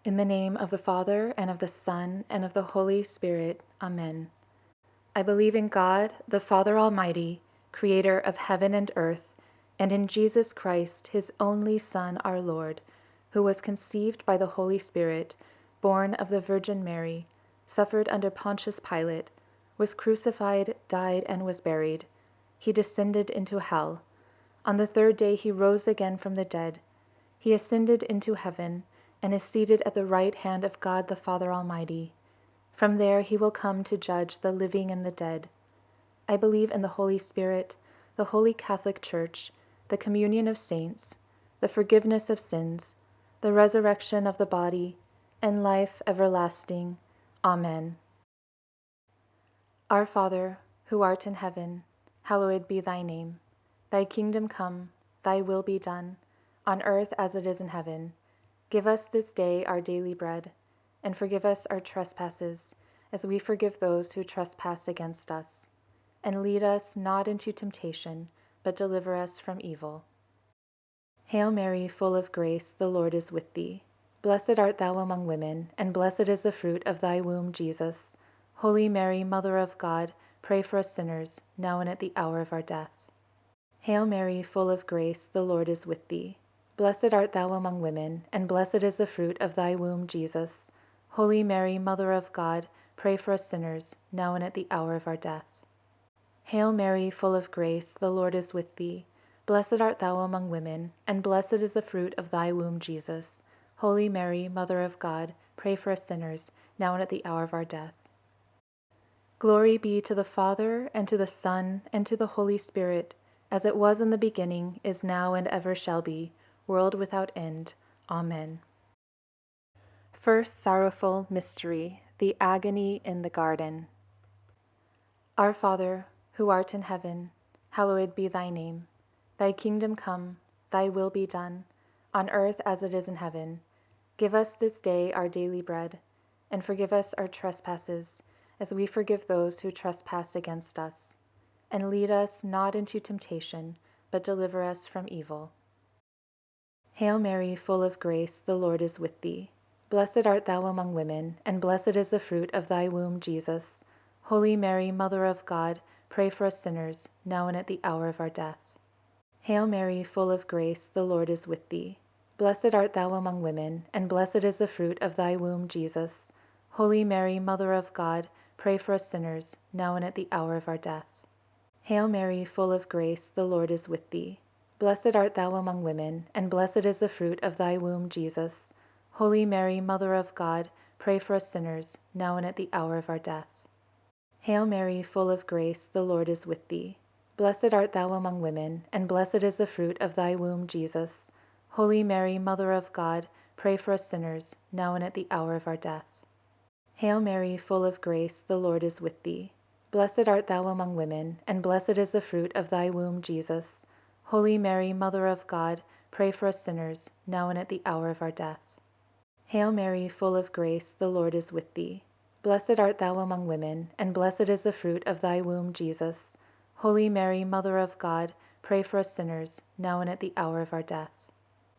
In the name of the Father, and of the Son, and of the Holy Spirit. Amen. I believe in God, the Father Almighty, creator of heaven and earth, and in Jesus Christ, his only Son, our Lord, who was conceived by the Holy Spirit, born of the Virgin Mary, suffered under Pontius Pilate, was crucified, died, and was buried. He descended into hell. On the third day he rose again from the dead. He ascended into heaven, and is seated at the right hand of God the Father Almighty. From there he will come to judge the living and the dead. I believe in the Holy Spirit, the Holy Catholic Church, the communion of saints, the forgiveness of sins, the resurrection of the body, and life everlasting. Amen. Our Father, who art in heaven, hallowed be thy name. Thy kingdom come, thy will be done, on earth as it is in heaven. Give us this day our daily bread, and forgive us our trespasses, as we forgive those who trespass against us. And lead us not into temptation, but deliver us from evil. Hail Mary, full of grace, the Lord is with thee. Blessed art thou among women, and blessed is the fruit of thy womb, Jesus. Holy Mary, Mother of God, pray for us sinners, now and at the hour of our death. Hail Mary, full of grace, the Lord is with thee. Blessed art thou among women, and blessed is the fruit of thy womb, Jesus. Holy Mary, Mother of God, pray for us sinners, now and at the hour of our death. Hail Mary, full of grace, the Lord is with thee. Blessed art thou among women, and blessed is the fruit of thy womb, Jesus. Holy Mary, Mother of God, pray for us sinners, now and at the hour of our death. Glory be to the Father, and to the Son, and to the Holy Spirit, as it was in the beginning, is now, and ever shall be, world without end. Amen. First sorrowful mystery, the agony in the garden. Our Father, who art in heaven, hallowed be thy name. Thy kingdom come, thy will be done, on earth as it is in heaven. Give us this day our daily bread, and forgive us our trespasses, as we forgive those who trespass against us. And lead us not into temptation, but deliver us from evil. Hail Mary, full of grace, the Lord is with thee. Blessed art thou among women, and blessed is the fruit of thy womb, Jesus. Holy Mary, Mother of God, pray for us sinners, now and at the hour of our death. Hail Mary, full of grace, the Lord is with thee. Blessed art thou among women, and blessed is the fruit of thy womb, Jesus. Holy Mary, Mother of God, pray for us sinners, now and at the hour of our death. Hail Mary, full of grace, the Lord is with thee. Blessed art thou among women, and blessed is the fruit of thy womb, Jesus. Holy Mary, Mother of God, pray for us sinners, now and at the hour of our death. Hail Mary, full of grace, the Lord is with thee. Blessed art thou among women, and blessed is the fruit of thy womb, Jesus. Holy Mary, Mother of God, pray for us sinners, now and at the hour of our death. Hail Mary, full of grace, the Lord is with thee. Blessed art thou among women, and blessed is the fruit of thy womb, Jesus. Holy Mary, Mother of God, pray for us sinners, now and at the hour of our death. Hail Mary, full of grace, the Lord is with thee. Blessed art thou among women, and blessed is the fruit of thy womb, Jesus. Holy Mary, Mother of God, pray for us sinners, now and at the hour of our death.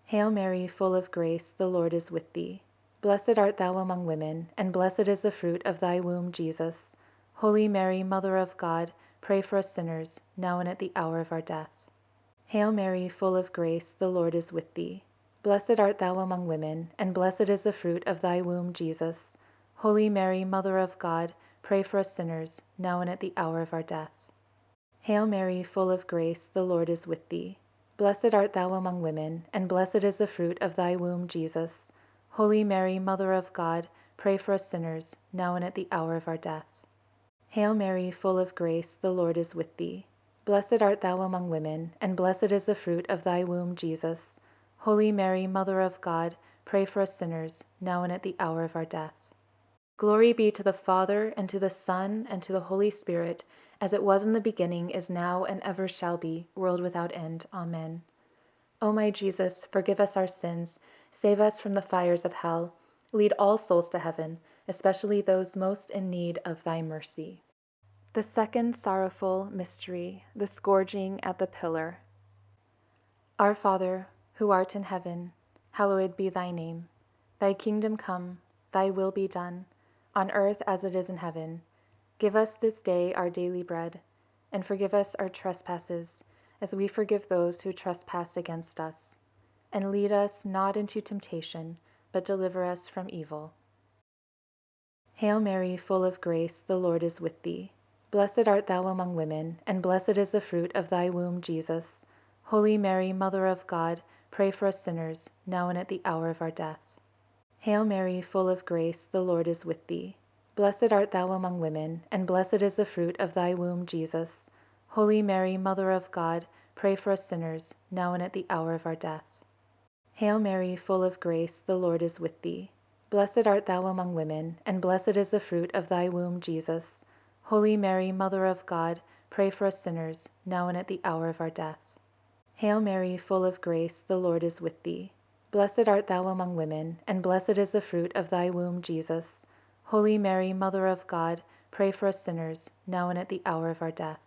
Hail Mary, full of grace, the Lord is with thee. Blessed art thou among women, and blessed is the fruit of thy womb, Jesus. Holy Mary, Mother of God, pray for us sinners, now and at the hour of our death. Hail Mary, full of grace, the Lord is with thee. Blessed art thou among women, and blessed is the fruit of thy womb, Jesus. Holy Mary, Mother of God, pray for us sinners, now and at the hour of our death. Hail Mary, full of grace, the Lord is with thee. Blessed art thou among women, and blessed is the fruit of thy womb, Jesus. Holy Mary, Mother of God, pray for us sinners, now and at the hour of our death. Hail Mary, full of grace, the Lord is with thee. Blessed art thou among women, and blessed is the fruit of thy womb, Jesus. Holy Mary, Mother of God, pray for us sinners, now and at the hour of our death. Glory be to the Father, and to the Son, and to the Holy Spirit, as it was in the beginning, is now, and ever shall be, world without end. Amen. O my Jesus, forgive us our sins, save us from the fires of hell, lead all souls to heaven, especially those most in need of thy mercy. The second sorrowful mystery, the scourging at the pillar. Our Father, who art in heaven, hallowed be thy name. Thy kingdom come, thy will be done, on earth as it is in heaven. Give us this day our daily bread, and forgive us our trespasses, as we forgive those who trespass against us. And lead us not into temptation, but deliver us from evil. Hail Mary, full of grace, the Lord is with thee. Blessed art thou among women, and blessed is the fruit of thy womb, Jesus. Holy Mary, Mother of God, pray for us sinners, now and at the hour of our death. Hail Mary, full of grace, the Lord is with thee. Blessed art thou among women, and blessed is the fruit of thy womb, Jesus. Holy Mary, Mother of God, pray for us sinners, now and at the hour of our death. Hail Mary, full of grace, the Lord is with thee. Blessed art thou among women, and blessed is the fruit of thy womb, Jesus. Holy Mary, Mother of God, pray for us sinners, now and at the hour of our death. Hail Mary, full of grace, the Lord is with thee. Blessed art thou among women, and blessed is the fruit of thy womb, Jesus. Holy Mary, Mother of God, pray for us sinners, now and at the hour of our death.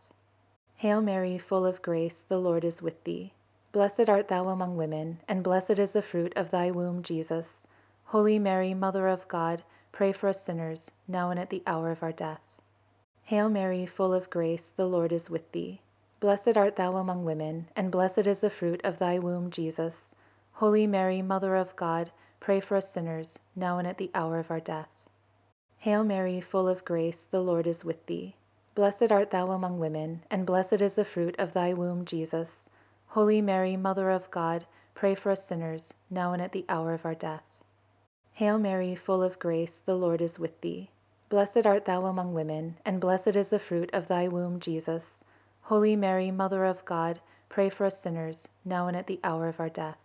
Hail Mary, full of grace, the Lord is with thee. Blessed art thou among women, and blessed is the fruit of thy womb, Jesus. Holy Mary, Mother of God, pray for us sinners, now and at the hour of our death. Hail Mary, full of grace, the Lord is with thee. Blessed art thou among women, and blessed is the fruit of thy womb, Jesus. Holy Mary, Mother of God, pray for us sinners, now and at the hour of our death. Hail Mary, full of grace, the Lord is with thee. Blessed art thou among women, and blessed is the fruit of thy womb, Jesus. Holy Mary, Mother of God, pray for us sinners, now and at the hour of our death. Hail Mary, full of grace, the Lord is with thee. Blessed art thou among women, and blessed is the fruit of thy womb, Jesus. Holy Mary, Mother of God, pray for us sinners, now and at the hour of our death.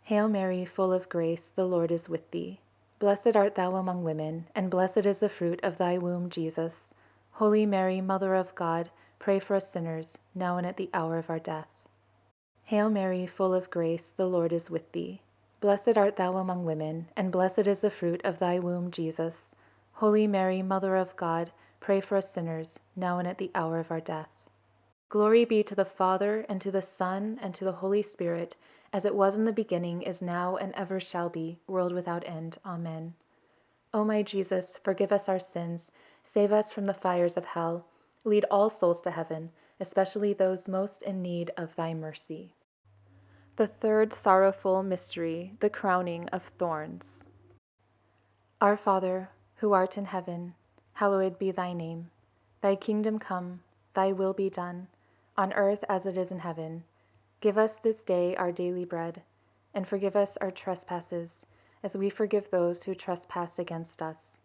Hail Mary, full of grace, the Lord is with thee. Blessed art thou among women, and blessed is the fruit of thy womb, Jesus. Holy Mary, Mother of God, pray for us sinners, now and at the hour of our death. Hail Mary, full of grace, the Lord is with thee. Blessed art thou among women, and blessed is the fruit of thy womb, Jesus. Holy Mary, Mother of God, pray for us sinners, now and at the hour of our death. Glory be to the Father, and to the Son, and to the Holy Spirit, as it was in the beginning, is now, and ever shall be, world without end. Amen. O my Jesus, forgive us our sins, save us from the fires of hell, lead all souls to heaven, especially those most in need of thy mercy. The third sorrowful mystery, the crowning of thorns. Our Father, who art in heaven, hallowed be thy name. Thy kingdom come, thy will be done, on earth as it is in heaven. Give us this day our daily bread, and forgive us our trespasses, as we forgive those who trespass against us.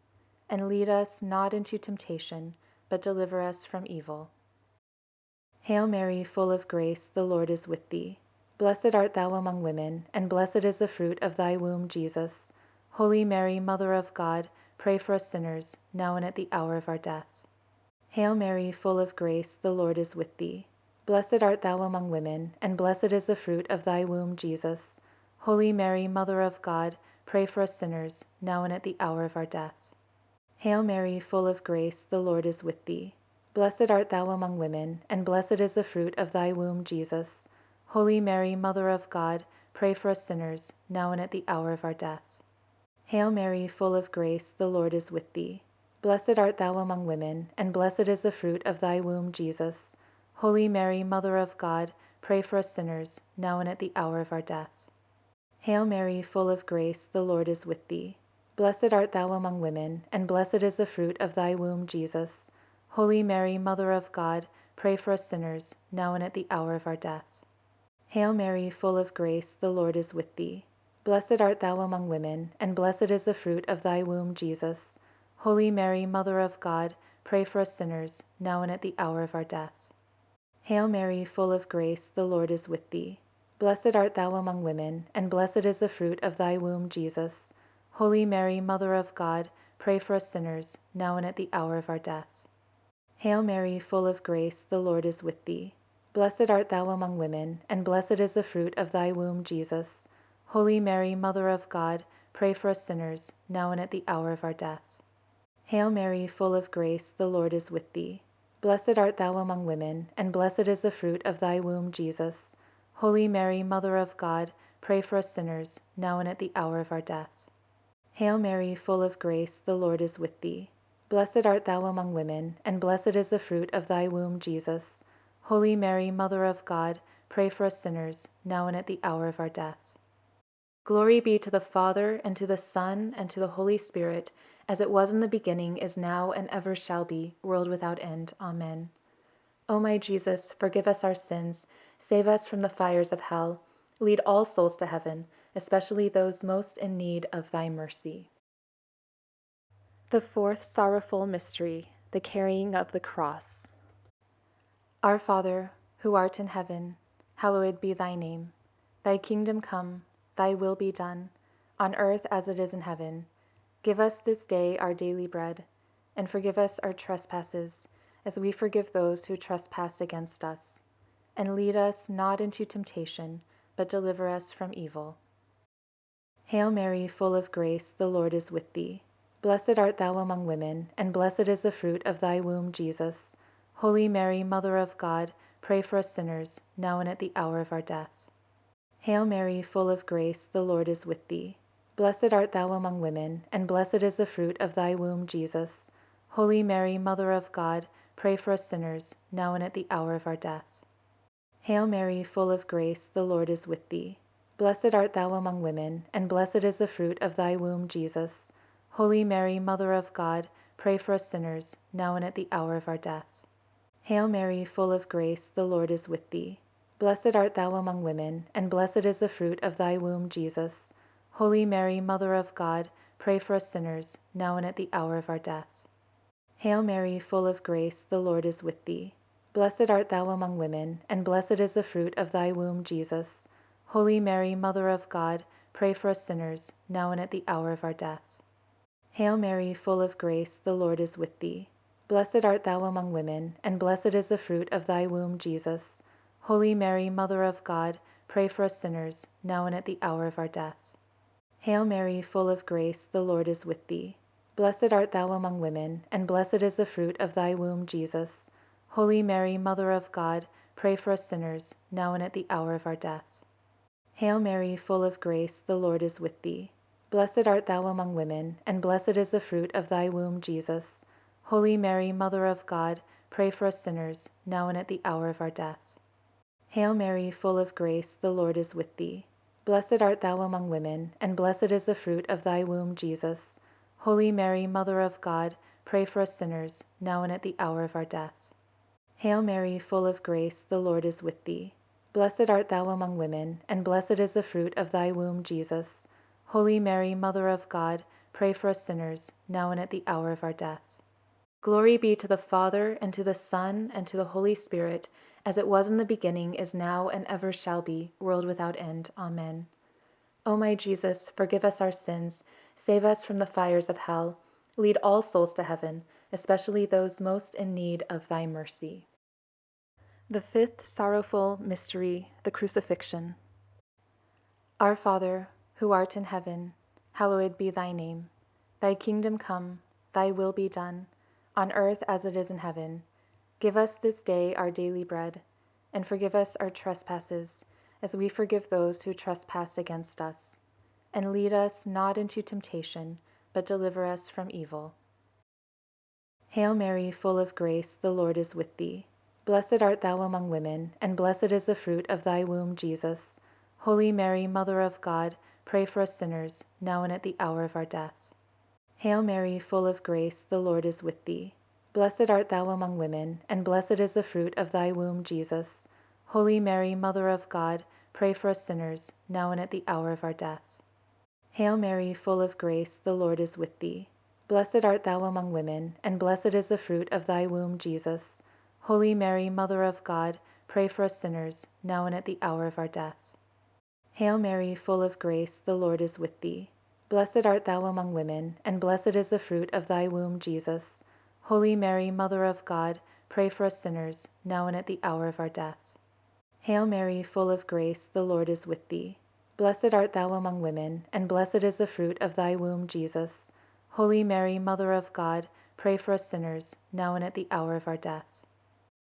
And lead us not into temptation, but deliver us from evil. Hail Mary, full of grace, the Lord is with thee. Blessed art thou among women, and blessed is the fruit of thy womb, Jesus. Holy Mary, Mother of God, pray for us sinners, now and at the hour of our death. Hail Mary, full of grace, the Lord is with thee. Blessed art thou among women, and blessed is the fruit of thy womb, Jesus. Holy Mary, Mother of God, pray for us sinners, now and at the hour of our death. Hail Mary, full of grace, the Lord is with thee. Blessed art thou among women, and blessed is the fruit of thy womb, Jesus. Holy Mary, Mother of God, pray for us sinners, now and at the hour of our death. Hail Mary, full of grace, the Lord is with thee. Blessed art thou among women, and blessed is the fruit of thy womb, Jesus. Holy Mary, Mother of God, pray for us sinners, now and at the hour of our death. Hail Mary, full of grace, the Lord is with thee. Blessed art thou among women, and blessed is the fruit of thy womb, Jesus. Holy Mary, Mother of God, pray for us sinners, now and at the hour of our death. Hail Mary, full of grace, the Lord is with thee. Blessed art thou among women, and blessed is the fruit of thy womb, Jesus. Holy Mary, Mother of God, pray for us sinners, now and at the hour of our death. Hail Mary, full of grace, the Lord is with thee. Blessed art thou among women, and blessed is the fruit of thy womb, Jesus. Holy Mary, Mother of God, pray for us sinners, now and at the hour of our death. Hail Mary, full of grace, the Lord is with thee. Blessed art thou among women, and blessed is the fruit of thy womb, Jesus. Holy Mary, Mother of God, pray for us sinners, now and at the hour of our death. Hail Mary, full of grace, the Lord is with thee. Blessed art thou among women, and blessed is the fruit of thy womb, Jesus. Holy Mary, Mother of God, pray for us sinners, now and at the hour of our death. Hail Mary, full of grace, the Lord is with thee. Blessed art thou among women, and blessed is the fruit of thy womb, Jesus. Holy Mary, Mother of God, pray for us sinners, now and at the hour of our death. Glory be to the Father, and to the Son, and to the Holy Spirit, as it was in the beginning, is now, and ever shall be, world without end. Amen. O my Jesus, forgive us our sins, save us from the fires of hell, lead all souls to heaven, especially those most in need of thy mercy. The fourth sorrowful mystery, the carrying of the cross. Our Father, who art in heaven, hallowed be thy name. Thy kingdom come, thy will be done, on earth as it is in heaven. Give us this day our daily bread, and forgive us our trespasses, as we forgive those who trespass against us. And lead us not into temptation, but deliver us from evil. Hail Mary, full of grace, the Lord is with thee. Blessed art thou among women, and blessed is the fruit of thy womb, Jesus. Holy Mary, Mother of God, pray for us sinners, now and at the hour of our death. Hail Mary, full of grace, the Lord is with thee. Blessed art thou among women, and blessed is the fruit of thy womb, Jesus. Holy Mary, Mother of God, pray for us sinners, now and at the hour of our death. Hail Mary, full of grace, the Lord is with thee. Blessed art thou among women, and blessed is the fruit of thy womb, Jesus. Holy Mary, Mother of God, pray for us sinners, now and at the hour of our death. Hail Mary, full of grace, the Lord is with thee. Blessed art thou among women, and blessed is the fruit of thy womb, Jesus. Holy Mary, Mother of God, pray for us sinners, now and at the hour of our death. Hail Mary, full of grace, the Lord is with thee. Blessed art thou among women, and blessed is the fruit of thy womb, Jesus. Holy Mary, Mother of God, pray for us sinners, now and at the hour of our death. Hail Mary, full of grace, the Lord is with thee. Blessed art thou among women, and blessed is the fruit of thy womb, Jesus. Holy Mary, Mother of God, pray for us sinners, now and at the hour of our death. Hail Mary, full of grace, the Lord is with thee. Blessed art thou among women, and blessed is the fruit of thy womb, Jesus. Holy Mary, Mother of God, pray for us sinners, now and at the hour of our death. Hail Mary, full of grace, the Lord is with thee. Blessed art thou among women, and blessed is the fruit of thy womb, Jesus. Holy Mary, Mother of God, pray for us sinners, now and at the hour of our death. Hail Mary, full of grace, the Lord is with thee. Blessed art thou among women, and blessed is the fruit of thy womb, Jesus. Holy Mary, Mother of God, pray for us sinners, now and at the hour of our death. Hail Mary, full of grace, the Lord is with thee. Blessed art thou among women, and blessed is the fruit of thy womb, Jesus. Holy Mary, Mother of God, pray for us sinners, now and at the hour of our death. Glory be to the Father, and to the Son, and to the Holy Spirit, as it was in the beginning, is now, and ever shall be, world without end. Amen. O my Jesus, forgive us our sins, save us from the fires of hell, lead all souls to heaven, especially those most in need of thy mercy. The fifth sorrowful mystery, the Crucifixion. Our Father, who art in heaven, hallowed be thy name. Thy kingdom come, thy will be done, on earth as it is in heaven. Give us this day our daily bread, and forgive us our trespasses, as we forgive those who trespass against us. And lead us not into temptation, but deliver us from evil. Hail Mary, full of grace, the Lord is with thee. Blessed art thou among women, and blessed is the fruit of thy womb, Jesus. Holy Mary, Mother of God, pray for us sinners, now and at the hour of our death. Hail Mary, full of grace, the Lord is with thee. Blessed art thou among women, and blessed is the fruit of thy womb, Jesus. Holy Mary, Mother of God, pray for us sinners, now and at the hour of our death. Hail Mary, full of grace, the Lord is with thee. Blessed art thou among women, and blessed is the fruit of thy womb, Jesus. Holy Mary, Mother of God, pray for us sinners, now and at the hour of our death. Hail Mary, full of grace, the Lord is with thee. Blessed art thou among women, and blessed is the fruit of thy womb, Jesus. Holy Mary, Mother of God, pray for us sinners, now and at the hour of our death. Hail Mary, full of grace, the Lord is with thee. Blessed art thou among women, and blessed is the fruit of thy womb, Jesus. Holy Mary, Mother of God, pray for us sinners, now and at the hour of our death.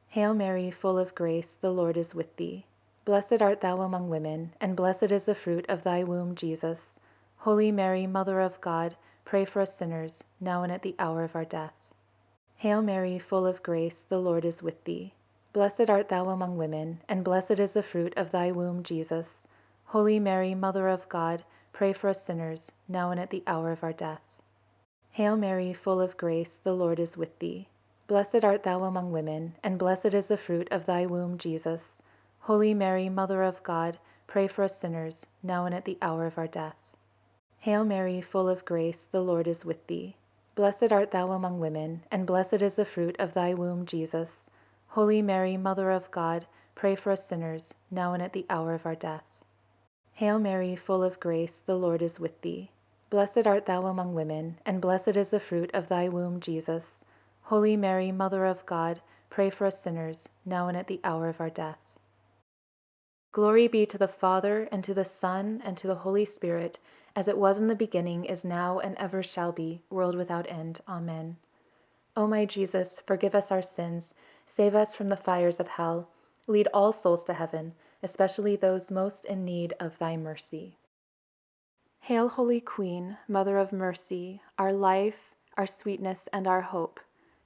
Hail Mary, full of grace, the Lord is with thee. Blessed art thou among women, and blessed is the fruit of thy womb, Jesus. Holy Mary, Mother of God, pray for us sinners, now and at the hour of our death. Hail Mary, full of grace, the Lord is with thee. Blessed art thou among women, and blessed is the fruit of thy womb, Jesus. Holy Mary, Mother of God, pray for us sinners, now and at the hour of our death. Hail Mary, full of grace, the Lord is with thee. Blessed art thou among women, and blessed is the fruit of thy womb, Jesus. Holy Mary, Mother of God, pray for us sinners, now and at the hour of our death. Hail Mary, full of grace, the Lord is with thee. Blessed art thou among women, and blessed is the fruit of thy womb, Jesus. Holy Mary, Mother of God, pray for us sinners, now and at the hour of our death. Hail Mary, full of grace, the Lord is with thee. Blessed art thou among women, and blessed is the fruit of thy womb, Jesus. Holy Mary, Mother of God, pray for us sinners, now and at the hour of our death. Glory be to the Father, and to the Son, and to the Holy Spirit, as it was in the beginning, is now, and ever shall be, world without end. Amen. O my Jesus, forgive us our sins, save us from the fires of hell, lead all souls to heaven, especially those most in need of thy mercy. Hail, Holy Queen, Mother of Mercy, our life, our sweetness, and our hope.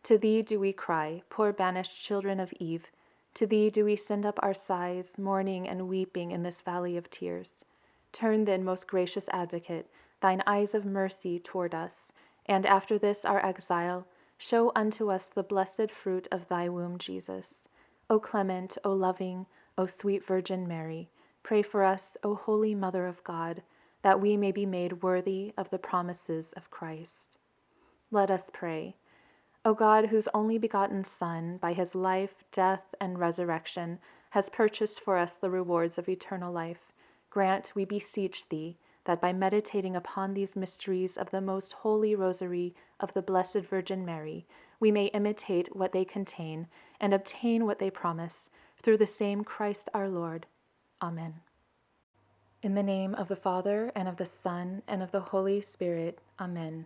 To thee do we cry, poor banished children of Eve. To thee do we send up our sighs, mourning and weeping in this valley of tears. Turn then, most gracious Advocate, thine eyes of mercy toward us, and after this our exile, show unto us the blessed fruit of thy womb, Jesus. O clement, O loving, O sweet Virgin Mary, pray for us, O Holy Mother of God, that we may be made worthy of the promises of Christ. Let us pray. O God, whose only begotten Son, by his life, death, and resurrection, has purchased for us the rewards of eternal life, grant, we beseech thee, that by meditating upon these mysteries of the most holy Rosary of the Blessed Virgin Mary, we may imitate what they contain and obtain what they promise, through the same Christ our Lord. Amen. In the name of the Father, and of the Son, and of the Holy Spirit. Amen.